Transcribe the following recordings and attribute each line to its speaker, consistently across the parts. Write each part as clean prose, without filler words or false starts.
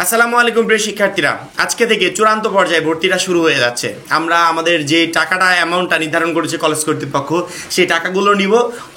Speaker 1: আসসালামু আলাইকুম প্রিয় শিক্ষার্থীরা, আজকে থেকে চূড়ান্ত পর্যায়ে ভর্তিটা শুরু হয়ে যাচ্ছে। আমরা আমাদের যে টাকাটা অ্যামাউন্টটা নির্ধারণ করেছে কলেজ কর্তৃপক্ষ, সেই টাকাগুলো নিব।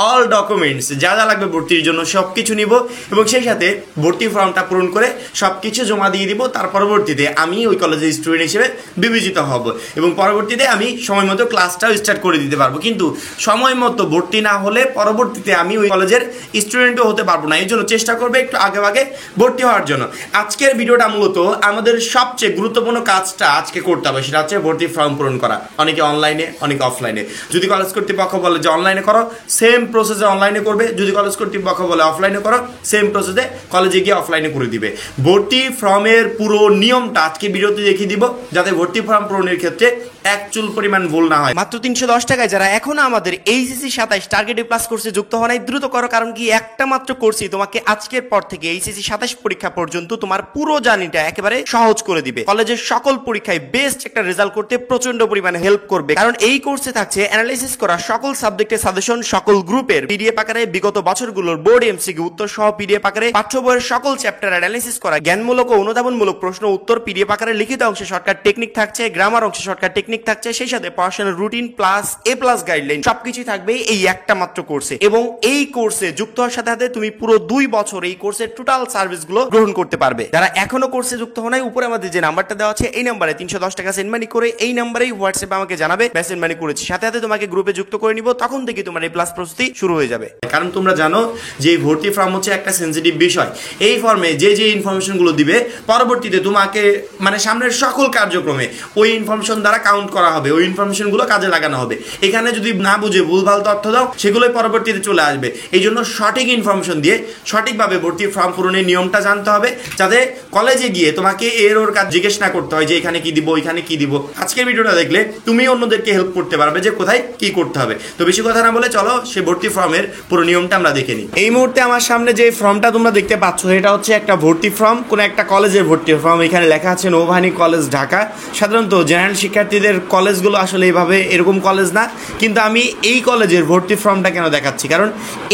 Speaker 1: অল ডকুমেন্টস যা যা লাগবে ভর্তির জন্য সব কিছু নিব এবং সেই সাথে ভর্তি ফর্মটা পূরণ করে সব কিছু জমা দিয়ে দিব। তার পরবর্তীতে আমি ওই কলেজের স্টুডেন্ট হিসেবে বিবেচিত হব এবং পরবর্তীতে আমি সময় মতো ক্লাসটাও স্টার্ট করে দিতে পারবো। কিন্তু সময় মতো ভর্তি না হলে পরবর্তীতে আমি ওই কলেজের স্টুডেন্টও হতে পারবো না। এই জন্য চেষ্টা করবে একটু আগে আগে ভর্তি হওয়ার জন্য। আজকের ভিডিওটা মূলত আমাদের সবচেয়ে গুরুত্বপূর্ণ কাজটা আজকে করতে হবে, সেটা হচ্ছে ভর্তি ফর্ম পূরণ করা। অনেকে অনলাইনে, অনেকে অফলাইনে। যদি কলেজ কর্তৃপক্ষ বলে যে অনলাইনে করো, সেম প্রসেসে অনলাইনে করবে। যদি কলেজ কর্তৃপক্ষ বলে অফলাইনে করো, সেম প্রসেসে কলেজে গিয়ে অফলাইনে করে দিবে। ভর্তি ফর্মের পুরো নিয়মটা আজকে ভিডিওতে দেখিয়ে দিব, যাতে ভর্তি ফর্ম পূরণের ক্ষেত্রে এক চুল পরিমাণ ভুল না হয়। মাত্র 310 টাকায় যারা এখনো আমাদের এইচএসসি 27 টার্গেটেড প্লাস কোর্সে যুক্ত হওয়া নাই, দ্রুত করো। কারণ কি, একটা মাত্র কোর্সই তোমাকে আজকের পর থেকে এইচএসসি 27 পরীক্ষা পর্যন্ত তোমার পুরো জার্নিটা একেবারে সহজ করে দিবে। কলেজের সকল পরীক্ষায় বেস্ট একটা রেজাল্ট করতে প্রচন্ড পরিমাণে হেল্প করবে। কারণ এই কোর্সে থাকছে অ্যানালাইসিস করা সকল সাবজেক্টের সাজেশন, সকল গ্রুপের পিডিএফ আকারে বিগত বছরগুলোর বোর্ড এমসিকিউ উত্তর সহ পিডিএফ আকারে, পাঠ্য বইয়ের সকল চ্যাপ্টার অ্যানালাইসিস করা, জ্ঞানমূলক ও অনুধাবনমূলক প্রশ্ন উত্তর পিডিএফ আকারে, লিখিত অংশে শর্টকাট টেকনিক থাকছে, গ্রামার অংশে শর্টকাট টেকনিক থাকছে, সেই সাথে পড়াশোনার রুটিন প্লাস এ প্লাস গাইডলাইন সবকিছু থাকবে এই একটা মাত্র কোর্সে। এবং এই কোর্সে যুক্ত হওয়ার সাথে সাথে তুমি পুরো 2 বছর এই কোর্সের টোটাল সার্ভিস গুলো গ্রহণ করতে পারবে। যারা এখনো কোর্সে যুক্ত হন নাই, উপরে আমাদের যে নাম্বারটা দেওয়া আছে এই নাম্বারে 310 টাকা সেন্ড মানি করে এই নাম্বারেই হোয়াটসঅ্যাপে আমাকে জানাবে সেন্ড মানি করেছি, সাথে সাথে তোমাকে গ্রুপে যুক্ত করে নিব। তখন থেকে তোমার এই প্লাস প্রস্তুতি শুরু হয়ে যাবে। কারণ তোমরা জানো যে ভর্তি ফর্ম হচ্ছে একটা সেনসিটিভ বিষয়। এই ফর্মে যে যে ইনফরমেশন গুলো দিবে পরবর্তীতে তোমাকে মানে সামনের সকল কার্যক্রমে ওই ইনফরমেশন দ্বারা কাউন্ট করা হবে, ওই ইনফরমেশন গুলো কাজে লাগানো হবে। এখানে যদি না বুঝে ভুলভাল তথ্য দাও, সেগুলোই পরবর্তীতে চলে আসবে। এই জন্য সঠিক ইনফরমেশন দিয়ে সঠিকভাবে ভর্তি ফর্ম পূরণের নিয়মটা জানতে হবে, যাতে কলেজে গিয়ে তোমাকে এর ওর কাজ জিজ্ঞেস না করতে হয় যে এখানে কি দিব, এখানে কি দিব। আজকের ভিডিওটা দেখলে তুমি অন্যদেরকে হেল্প করতে পারবে যে কোথায় কি করতে হবে। তো বেশি কথা না বলে চলো সে ভর্তি ফর্মের পুরো নিয়মটা আমরা দেখে নিই। এই মুহূর্তে আমার সামনে যে ফর্মটা তোমরা দেখতে পাচ্ছ, এটা হচ্ছে একটা ভর্তি ফর্ম, কোন একটা কলেজের ভর্তি ফর্ম। এখানে লেখা আছে নৌবাহিনী কলেজ ঢাকা। সাধারণত জেনারেল শিক্ষার্থীদের কলেজগুলো আসলে এইভাবে এরকম কলেজ না, কিন্তু আমি এই কলেজের ভর্তি ফর্মটা কেন দেখাচ্ছি, কারণ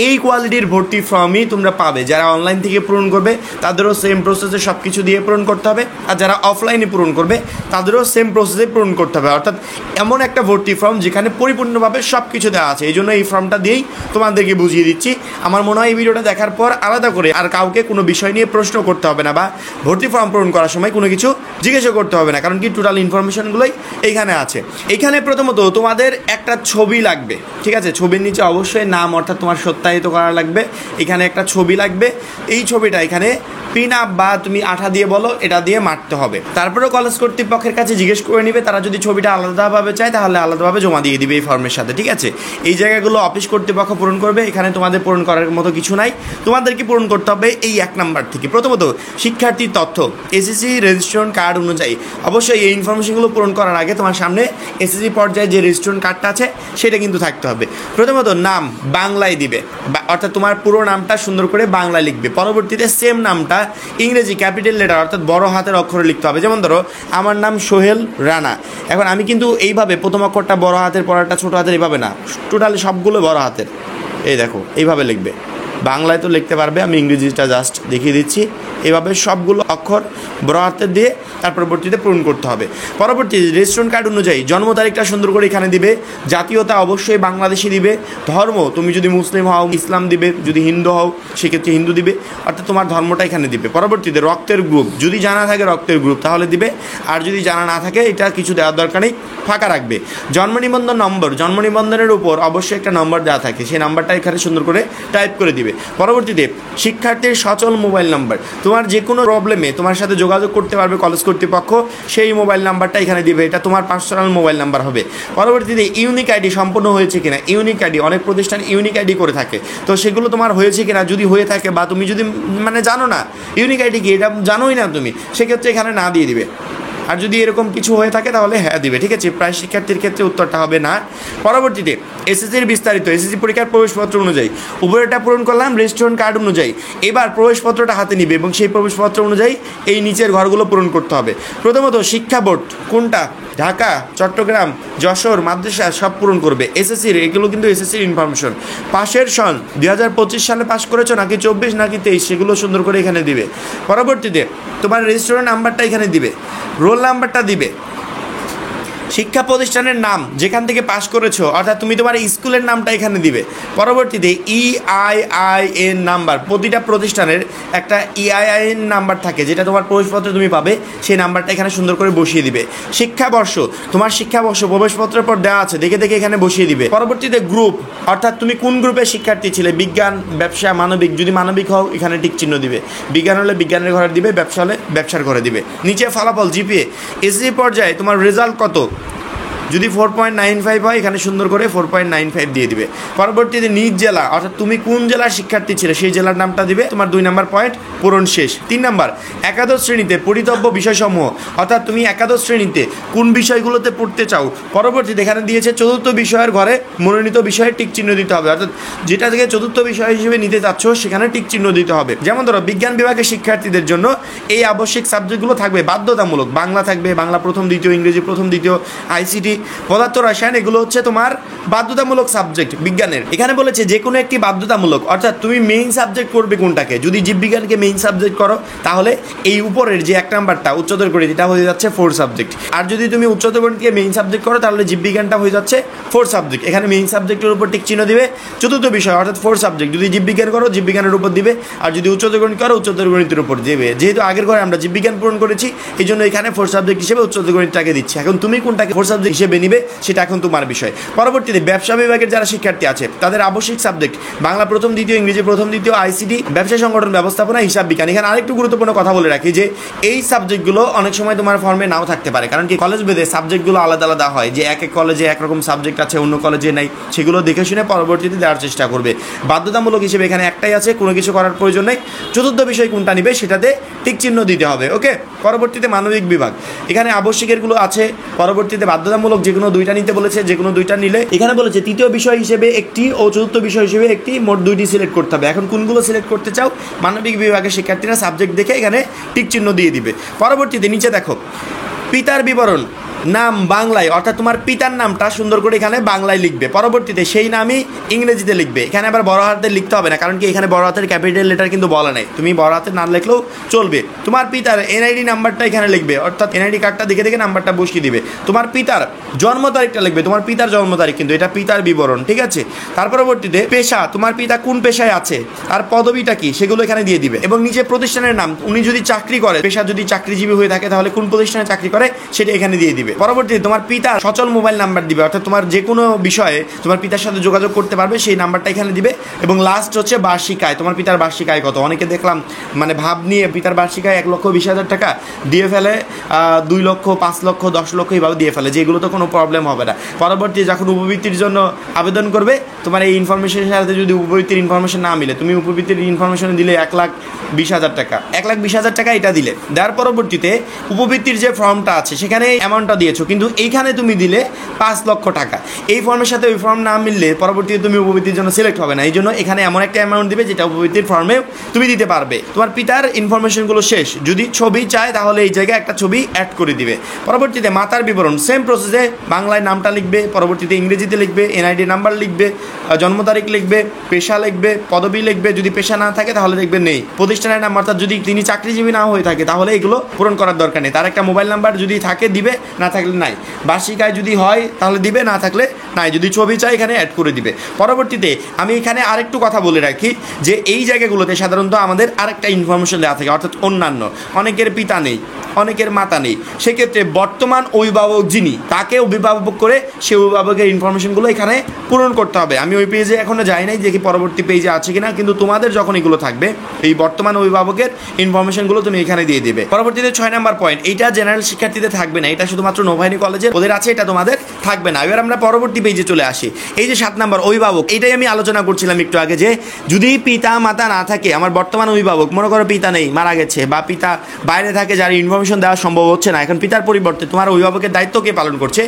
Speaker 1: এই কোয়ালিটির ভর্তি ফর্মই তোমরা পাবে। যারা অনলাইন থেকে পূরণ করবে তাদেরও সেম প্রসেসে সব কিছু দিয়ে পূরণ করতে হবে, আর যারা অফলাইনে পূরণ করবে তাদেরও সেম প্রসেসে পূরণ করতে হবে। অর্থাৎ এমন একটা ভর্তি ফর্ম যেখানে পরিপূর্ণভাবে সব কিছু দেওয়া আছে। এই জন্য এই ফর্মটা দিয়েই তোমাদেরকে বুঝিয়ে দিচ্ছি। আমার মনে হয় এই ভিডিওটা দেখার পর আলাদা করে আর কাউকে কোনো বিষয় নিয়ে প্রশ্ন করতে হবে না, বা ভর্তি ফর্ম পূরণ করার সময় কোনো কিছু জিজ্ঞাসা করতে হবে না। কারণ কি, টোটাল ইনফরমেশনগুলোই এইখানে আছে। এইখানে প্রথমত তোমাদের একটা ছবি লাগবে, ঠিক আছে? ছবির নিচে অবশ্যই নাম অর্থাৎ তোমার সত্যায়িত করা লাগবে। এখানে একটা ছবি লাগবে। এই ছবিটা এখানে পিন আপ বা তুমি আঠা দিয়ে বলো, এটা দিয়ে মারতে হবে। তারপরেও কলেজ কর্তৃপক্ষের কাছে জিজ্ঞেস করে নিবে, তারা যদি ছবিটা আলাদাভাবে চায় তাহলে আলাদাভাবে জমা দিয়ে দিবে এই ফর্মের সাথে, ঠিক আছে? এই জায়গাগুলো অফিস কর্তৃপক্ষ পূরণ করবে। এখানে তোমাদের পূরণ করার মতো কিছু নাই। তোমাদেরকে পূরণ করতে হবে এই 1 নাম্বার থেকে। প্রথমত শিক্ষার্থীর তথ্য, এসএসসি রেজিস্ট্রেশন কার্ড অনুযায়ী অবশ্যই এই ইনফরমেশনগুলো পূরণ করার আগে তোমার সামনে এসএসসি পর্যায়ে যে রেজিস্ট্রেশন কার্ডটা আছে সেটা কিন্তু থাকতে হবে। প্রথমত নাম বাংলায় দিবে, অর্থাৎ তোমার পুরো নামটা সুন্দর করে বাংলায় লিখবে। পরবর্তীতে সেম নামটা ইংরেজি ক্যাপিটাল লেটার অর্থাৎ বড় হাতের অক্ষরে লিখতে হবে। যেমন ধরো আমার নাম সোহেল রানা। এখন আমি কিন্তু এইভাবে প্রথম অক্ষরটা বড় হাতের, পরেরটা ছোট হাতের, এইভাবে না, টোটালি সবগুলো বড় হাতের। এই দেখো এইভাবে লিখবে। বাংলায় তো লিখতে পারবে, আমি ইংরেজিটা জাস্ট দেখিয়ে দিচ্ছি। এইভাবে সবগুলো অক্ষর বড় হাতের দিয়ে তার পরবর্তীতে পূরণ করতে হবে। পরবর্তী রেজিস্ট্রেশন কার্ড অনুযায়ী জন্ম তারিখটা সুন্দর করে এখানে দিবে। জাতীয়তা অবশ্যই বাংলাদেশি দিবে। ধর্ম তুমি যদি মুসলিম হও ইসলাম দিবে, যদি হিন্দু হও সেক্ষেত্রে হিন্দু দিবে, অর্থাৎ তোমার ধর্মটা এখানে দিবে। পরবর্তীতে রক্তের গ্রুপ যদি জানা থাকে রক্তের গ্রুপ তাহলে দিবে, আর যদি জানা না থাকে এটা কিছু দেওয়ার দরকার নেই, ফাঁকা রাখবে। জন্ম নিবন্ধন নম্বর, জন্ম নিবন্ধনের উপর অবশ্যই একটা নম্বর দেওয়া থাকে, সেই নাম্বারটা এখানে সুন্দর করে টাইপ করে দিবে। পরবর্তীতে শিক্ষার্থীর সচল মোবাইল নাম্বার, তোমার যে কোনো প্রবলেমে তোমার সাথে যোগাযোগ করতে পারবে কলেজ কর্তৃপক্ষ, সেই মোবাইল নাম্বারটা এখানে দিবে। এটা তোমার পার্সোনাল মোবাইল নাম্বার হবে। পরবর্তীতে ইউনিক আইডি সম্পূর্ণ হয়েছে কিনা, ইউনিক আইডি অনেক প্রতিষ্ঠান ইউনিক আইডি করে থাকে, তো সেগুলো তোমার হয়েছে কিনা, যদি হয়ে থাকে বা তুমি যদি মানে জানো না ইউনিক আইডি কি, এটা জানোই না তুমি, সেক্ষেত্রে এখানে না দিয়ে দিবে। আর যদি এরকম কিছু হয়ে থাকে তাহলে হ্যাঁ দিবে, ঠিক আছে? প্রায় শিক্ষার্থীর ক্ষেত্রে উত্তরটা হবে না। পরবর্তীতে এসএসসির বিস্তারিত, এসএসসি পরীক্ষার প্রবেশপত্র অনুযায়ী উপরেটা পূরণ করলাম রেস্টুরেন্ট কার্ড অনুযায়ী। এবার প্রবেশপত্রটা হাতে নিবে এবং সেই প্রবেশপত্র অনুযায়ী এই নিচের ঘরগুলো পূরণ করতে হবে। প্রথমত শিক্ষা বোর্ড কোনটা, ঢাকা, চট্টগ্রাম, যশোর, মাদ্রাসা সব পূরণ করবে। এসএসসির এগুলো কিন্তু এসএসসির ইনফরমেশন। পাশের সন 2025 সালে পাস করেছো নাকি 24 নাকি 23 সেগুলো সুন্দর করে এখানে দিবে। পরবর্তীতে তোমার রেজিস্ট্রেশন নাম্বারটা এখানে দিবে, রোল নাম্বারটা দিবে, শিক্ষা প্রতিষ্ঠানের নাম যেখান থেকে পাস করেছো অর্থাৎ তুমি তোমার স্কুলের নামটা এখানে দিবে। পরবর্তীতে EIIN নাম্বার, প্রতিটা প্রতিষ্ঠানের একটা EIIN নাম্বার থাকে যেটা তোমার প্রবেশপত্রে তুমি পাবে, সেই নাম্বারটা এখানে সুন্দর করে বসিয়ে দিবে। শিক্ষাবর্ষ, তোমার শিক্ষাবর্ষ প্রবেশপত্রের পর দেওয়া আছে, দেখে দেখে এখানে বসিয়ে দিবে। পরবর্তীতে গ্রুপ, অর্থাৎ তুমি কোন গ্রুপের শিক্ষার্থী ছিলে, বিজ্ঞান, ব্যবসা, মানবিক, যদি মানবিক হও এখানে টিক চিহ্ন দিবে, বিজ্ঞান হলে বিজ্ঞানের ঘরে দিবে, ব্যবসা হলে ব্যবসার ঘরে দিবে। নিচে ফলাফল জিপিএ, এসএসসি পর্যায়ে তোমার রেজাল্ট কত, যদি 4.95 হয় এখানে সুন্দর করে 4.95 দিয়ে দিবে। পরবর্তীতে নিজ জেলা, অর্থাৎ তুমি কোন জেলার শিক্ষার্থী ছিলে সেই জেলার নামটা দিবে, তোমার 2 নাম্বার পয়েন্ট পূরণ শেষ। 3 নাম্বার একাদশ শ্রেণীতে পড়িতব্য বিষয়সমূহ, অর্থাৎ তুমি একাদশ শ্রেণীতে কোন বিষয়গুলোতে পড়তে চাও। পরবর্তীতে এখানে দিয়েছে চতুর্থ বিষয়ের ঘরে মনোনীত বিষয়ে টিক চিহ্ন দিতে হবে, অর্থাৎ যেটা থেকে চতুর্থ বিষয় হিসেবে নিতে চাচ্ছ সেখানে টিক চিহ্ন দিতে হবে। যেমন ধরো বিজ্ঞান বিভাগের শিক্ষার্থীদের জন্য এই আবশ্যিক সাবজেক্টগুলো থাকবে বাধ্যতামূলক, বাংলা থাকবে, বাংলা প্রথম দ্বিতীয়, ইংরেজি প্রথম দ্বিতীয়, আইসিটি, পদার্থ রসায়ন, এগুলো হচ্ছে তোমার বাধ্যতামূলক সাবজেক্ট বিজ্ঞানের। এখানে বলেছে যে কোনো একটি বাধ্যতামূলক, অর্থাৎ তুমি মেইন সাবজেক্ট করবে কোনটাকে। যদি জীববিজ্ঞানকে মেইন সাবজেক্ট করো তাহলে এই উপরের যে 1 নাম্বারটা উচ্চতর গণিত এটা হয়ে যাচ্ছে 4 সাবজেক্ট, আর যদি তুমি উচ্চতর গণিতকে মেইন সাবজেক্ট করো তাহলে জীববিজ্ঞানটা হয়ে যাচ্ছে 4 সাবজেক্ট। এখানে মেইন সাবজেক্টের উপর টিক চিহ্ন দিবে, চতুর্থ বিষয় অর্থাৎ 4 সাবজেক্ট, যদি জীববিজ্ঞান করো জীববিজ্ঞানের উপর দিবে, আর যদি উচ্চতর গণিত করো উচ্চতর গণিতের উপর দিবে। যেহেতু আগের ঘরে আমরা জীববিজ্ঞান পূরণ করেছি এই জন্য এখানে 4 সাবজেক্ট হিসেবে উচ্চতর গণিতটাকে দিচ্ছি। এখন তুমি কোনটাকে 4 সাবজেক্ট হিসেবে নিবে সেটা এখন তোমার বিষয়। পরবর্তীতে ব্যবসা বিভাগের যারা শিক্ষার্থী আছে তাদের আবশ্যিক সাবজেক্ট বাংলা প্রথম দ্বিতীয়, ইংরেজি প্রথম দ্বিতীয়, আইসিটি, ব্যবসা সংগঠন ব্যবস্থাপনা, হিসাব বিজ্ঞান। এখানে আরেকটু গুরুত্বপূর্ণ কথা বলে রাখি যে এই সাবজেক্টগুলো অনেক সময় তোমার ফর্মে নাও থাকতে পারে, কারণ কি কলেজ ভেদে সাবজেক্টগুলো আলাদা আলাদা হয়, যে এক এক কলেজে একরকম সাবজেক্ট আছে অন্য কলেজে নাই, সেগুলো দেখে শুনে পরবর্তীতে দেওয়ার চেষ্টা করবে। বাধ্যতামূলক হিসেবে এখানে একটাই আছে, কোনো কিছু করার প্রয়োজন নেই। চতুর্থ বিষয় কোনটা নিবে সেটাতে টিক চিহ্ন দিতে হবে। ওকে, পরবর্তীতে মানবিক বিভাগ, এখানে আবশ্যিকেরগুলো আছে, পরবর্তীতে বাধ্যতামূলক যেকোনো 2টা নিতে বলেছে, যেকোনো 2টা নিলে এখানে বলেছে তৃতীয় বিষয় হিসেবে একটি ও চতুর্থ বিষয় হিসেবে একটি, মোট 2টি সিলেক্ট করতে হবে। এখন কোনগুলো সিলেক্ট করতে চাও মানবিক বিভাগের শিক্ষার্থীরা সাবজেক্ট দেখে এখানে টিক চিহ্ন দিয়ে দিবে। পরবর্তীতে নিচে দেখো পিতার বিবরণ, নাম বাংলায়, অর্থাৎ তোমার পিতার নামটা সুন্দর করে এখানে বাংলায় লিখবে। পরবর্তীতে সেই নামই ইংরেজিতে লিখবে। এখানে আবার বড় হাতের লিখতে হবে না, কারণ কি এখানে বড় হাতের ক্যাপিটাল লেটার কিন্তু বলা নাই, তুমি বড় হাতের না লিখলেও চলবে। তোমার পিতার এনআইডি নাম্বারটা এখানে লিখবে, অর্থাৎ এনআইডি কার্ডটা দেখে দেখে নাম্বারটা বসিয়ে দিবে। তোমার পিতার জন্ম তারিখটা লিখবে, তোমার পিতার জন্ম তারিখ কিন্তু এটা পিতার বিবরণ, ঠিক আছে। তার পরবর্তীতে পেশা, তোমার পিতা কোন পেশায় আছে আর পদবিটা কি সেগুলো এখানে দিয়ে দিবে। এবং নিচে প্রতিষ্ঠানের নাম, উনি যদি চাকরি করে, পেশা যদি চাকরিজীবী হয়ে থাকে তাহলে কোন প্রতিষ্ঠানে চাকরি করে সেটা এখানে দিয়ে দিবে। পরবর্তীতে তোমার পিতার সচল মোবাইল নাম্বার দিবে, অর্থাৎ তোমার যে কোনো বিষয়ে তোমার পিতার সাথে যোগাযোগ করতে পারবে সেই নাম্বারটা এখানে দিবে। এবং লাস্ট হচ্ছে বার্ষিক আয়, তোমার পিতার বার্ষিক আয় কত। অনেকে দেখলাম মানে ভাব নিয়ে পিতার বার্ষিক আয় 1,20,000 টাকা দিয়ে ফেলে, 2 লক্ষ, 5 লক্ষ, 10 লক্ষ এইভাবে দিয়ে ফেলে, যেগুলো তো কোনো প্রবলেম হবে না। পরবর্তী যখন উপবৃত্তির জন্য আবেদন করবে তোমার এই ইনফরমেশনের সাথে যদি উপবৃত্তির ইনফরমেশন না মিলে, তুমি উপবৃত্তির ইনফরমেশন দিলে 1,20,000 টাকা, 1,20,000 টাকা এটা দিলে। দেওয়ার পরবর্তীতে উপবৃত্তির যে ফর্মটা আছে সেখানে অ্যামাউন্টটা দিয়েছো, কিন্তু এইখানে তুমি দিলে 5 লক্ষ টাকা। এই ফর্মের সাথে ওই ফর্ম না মিললে পরবর্তীতে তুমি উপবৃত্তির জন্য সিলেক্ট হবে না, এই জন্য এখানে এমন একটা অ্যামাউন্ট দিবে যেটা উপবৃত্তির ফর্মেও তুমি দিতে পারবে। তোমার পিতার ইনফরমেশনগুলো শেষ, যদি ছবি চায় তাহলে এই জায়গায় একটা ছবি অ্যাড করে দিবে। পরবর্তীতে মাতার বিবরণ সেম প্রসেসে বাংলায় নামটা লিখবে, পরবর্তীতে ইংরেজিতে লিখবে, এনআইডি নাম্বার লিখবে, জন্ম তারিখ লিখবে, পেশা লিখবে, পদবি লিখবে, যদি পেশা না থাকে তাহলে লিখবে নেই, প্রতিষ্ঠানের নাম, অর্থাৎ যদি তিনি চাকরিজীবী না হয়ে থাকে তাহলে এগুলো পূরণ করার দরকার নেই। তার একটা মোবাইল নাম্বার যদি থাকে দিবে, না থাকলে নাই। বার্ষিক আয় যদি হয় তাহলে দিবে, না থাকলে নাই। যদি ছবি চাই এখানে অ্যাড করে দিবে। পরবর্তীতে আমি এখানে আরেকটু কথা বলে রাখি যে এই জায়গাগুলোতে সাধারণত আমাদের আরেকটা ইনফরমেশন দেওয়া থাকে, অর্থাৎ অন্যান্য। অনেকের পিতা নেই, অনেকের মাতা নেই, সেক্ষেত্রে বর্তমান অভিভাবক যিনি তাকে অভিভাবক করে সে অভিভাবকের ইনফরমেশনগুলো এখানে পূরণ করতে হবে। আমি ওই পেজে এখনো যাই নাই যে কি পরবর্তী পেজে আছে কিনা, কিন্তু তোমাদের যখন এগুলো থাকবে এই বর্তমান অভিভাবকের ইনফরমেশনগুলো তুমি এখানে দিয়ে দিবে। পরবর্তীতে 6 নাম্বার পয়েন্ট, এইটা জেনারেল শিক্ষার্থীদের থাকবে না, এটা শুধুমাত্র শুধুমাত্র নৌবাহিনী কলেজের ওদের আছে, এটা তোমাদের থাকবে না। এবার আমরা পরবর্তী পেজে চলে আসি। এই যে 7 নাম্বার অভিভাবক, এটাই আমি আলোচনা করছিলাম একটু আগে, যে যদি পিতা মাতা না থাকে, আমার বর্তমান অভিভাবক মনে করো পিতা নেই, মারা গেছে, বা পিতা বাইরে থাকে, যার ইনফরমেশন দেওয়া সম্ভব হচ্ছে না, এখন পিতার পরিবর্তে তোমার অভিভাবকের দায়িত্ব কে পালন করছে,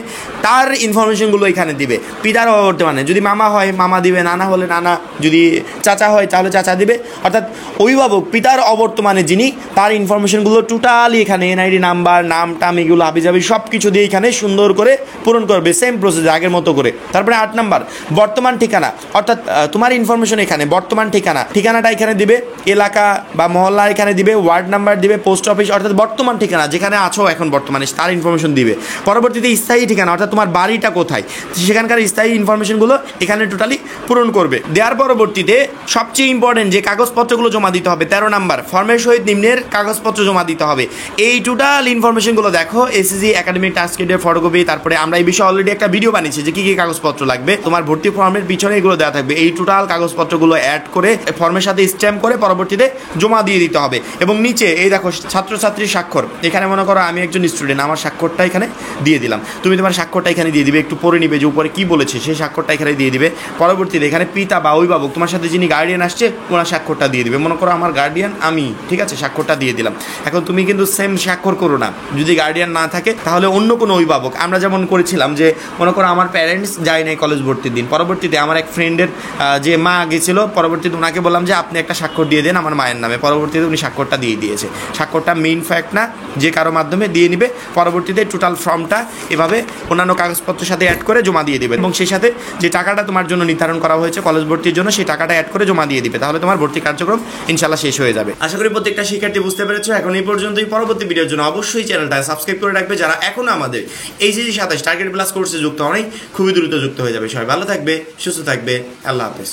Speaker 1: তার ইনফরমেশনগুলো এখানে দিবে। পিতার বর্তমানে যদি মামা হয় মামা দিবে, নানা হলে নানা, যদি চাচা হয় তাহলে চাচা দিবে। অর্থাৎ অভিভাবক পিতার অবর্তমানে যিনি, তার ইনফরমেশনগুলো টোটালি এখানে এনআইডি নাম্বার, নাম টাম, এগুলো হাবিজাবি সব কিছু দিয়ে এখানে সুন্দর করে পূরণ করবে, সেম প্রসেস আগের মতো করে। তারপরে 8 নাম্বার বর্তমান ঠিকানা, অর্থাৎ তোমার ইনফরমেশন এখানে বর্তমান ঠিকানাটা এখানে দিবে, এলাকা বা মহল্লা এখানে দিবে, ওয়ার্ড নাম্বার দিবে, পোস্ট অফিস, অর্থাৎ বর্তমান ঠিকানা যেখানে আছো এখন বর্তমানে তার ইনফরমেশন দিবে। পরবর্তীতে স্থায়ী ঠিকানা, অর্থাৎ তোমার বাড়িটা কোথায়, সেখানকার স্থায়ী ইনফরমেশনগুলো এখানে টোটালি পূরণ করবে। দেওয়ার পরবর্তীতে সবচেয়ে ইম্পর্টেন্ট যে কাগজপত্রগুলো জমা দিতে হবে, 13 নাম্বার ফর্মের সহিত নিম্নের কাগজপত্র জমা দিতে হবে। এই টোটাল ইনফরমেশনগুলো দেখো, এসএসসি একাডেমিক ট্রান্সক্রিপ্টের ফটোকপি, তারপরে আমরা এই বিষয়ে অলরেডি একটা ভিডিও বানিয়েছি যে কী কী কাগজপত্র লাগবে, তোমার ভর্তি ফর্মের পিছনে এগুলো দেওয়া থাকবে। এই টোটাল কাগজপত্রগুলো অ্যাড করে ফর্মের সাথে স্ট্যাম্প করে পরবর্তীতে জমা দিয়ে দিতে হবে। এবং নিচে এই দেখো ছাত্রছাত্রীর স্বাক্ষর, এখানে মনে করো আমি একজন স্টুডেন্ট, আমার স্বাক্ষরটা এখানে দিয়ে দিলাম, তুমি তোমার স্বাক্ষরটা এখানে দিয়ে দিবে, একটু পড়ে নিবে যে উপরে কী বলেছে, সেই স্বাক্ষরটা এখানে দিয়ে দিবে। পরবর্তীতে এখানে পিতা বা অভিভাবক, তোমার সাথে যিনি গার্ডিয়ান আসছে ওনার স্বাক্ষরটা দিয়ে দিবে। মনে করো আমার গার্ডিয়ান আমি, ঠিক আছে, স্বাক্ষরটা দিয়ে দিলাম। এখন তুমি কিন্তু সেম স্বাক্ষর করো না, যদি গার্ডিয়ান না থাকে তাহলে অন্য কোনো অভিভাবক। আমরা যেমন করেছিলাম যে মনে করো আমার প্যারেন্টস যায় নাই কলেজ ভর্তির দিন, পরবর্তীতে আমার এক ফ্রেন্ডের যে মা গেছিলো, পরবর্তীতে ওনাকে বললাম যে আপনি একটা স্বাক্ষর দিয়ে দেন আমার মায়ের নামে, পরবর্তীতে উনি স্বাক্ষরটা দিয়ে দিয়েছে। স্বাক্ষরটা মেইন ফ্যাক্ট না, যে কারো মাধ্যমে দিয়ে নিবে, পরবর্তীতে টোটাল ফর্মটা এভাবে অন্যান্য কাগজপত্রের সাথে অ্যাড করে জমা দিয়ে দিবে, এবং সেই সাথে যে টাকাটা তোমার জন্য নির্ধারণ করা হয়েছে কলেজ ভর্তির জন্য, সেই টাকাটা অ্যাড করে জমা দিয়ে দিবে, তাহলে তোমার ভর্তি কার্যক্রম ইনশাল্লাহ শেষ হয়ে যাবে। আশা করি প্রত্যেকটা শিক্ষার্থী বুঝতে পেরেছো। এখন এই পর্যন্তই, পরবর্তী ভিডিওর জন্য অবশ্যই চ্যানেলটা সাবস্ক্রাইব করে রাখবে। যারা এখনো আমাদের এই যে 27 টার্গেট প্লাস কোর্সে যুক্ত হয়, খুবই দ্রুত যুক্ত হয়ে যাবে। সবাই ভালো থাকবে, সুস্থ থাকবে, আল্লাহ হাফেজ।